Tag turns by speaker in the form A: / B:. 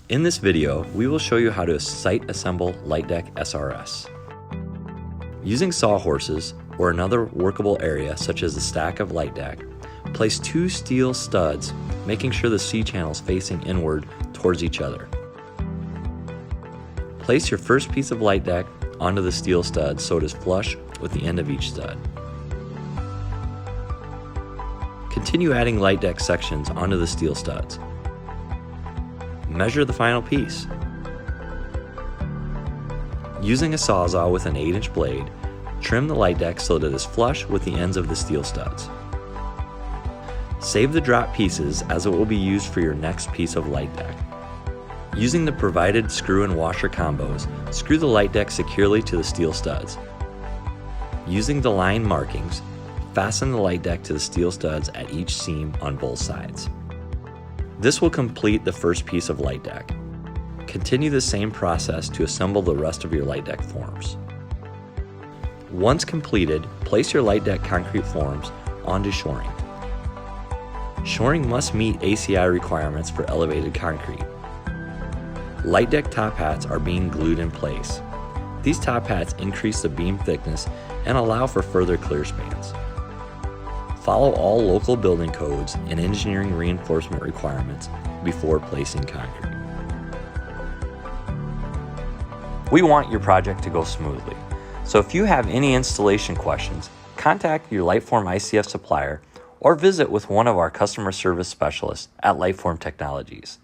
A: In this video, we will show you how to site assemble LightDeck SRS. Using sawhorses or another workable area such as a stack of LightDeck, place two steel studs, making sure the C-channels facing inward towards each other. Place your first piece of LightDeck onto the steel stud so it is flush with the end of each stud. Continue adding LightDeck sections onto the steel studs. Measure the final piece. Using a sawzall with an 8-inch blade, trim the LightDeck so that it is flush with the ends of the steel studs. Save the drop pieces as it will be used for your next piece of LightDeck. Using the provided screw and washer combos, screw the LightDeck securely to the steel studs. Using the line markings, fasten the LightDeck to the steel studs at each seam on both sides. This will complete the first piece of LightDeck. Continue the same process to assemble the rest of your LightDeck forms. Once completed, place your LightDeck concrete forms onto shoring. Shoring must meet ACI requirements for elevated concrete. LightDeck top hats are being glued in place. These top hats increase the beam thickness and allow for further clear spans. Follow all local building codes and engineering reinforcement requirements before placing concrete. We want your project to go smoothly, so if you have any installation questions, contact your Lightform ICF supplier or visit with one of our customer service specialists at Lightform Technologies.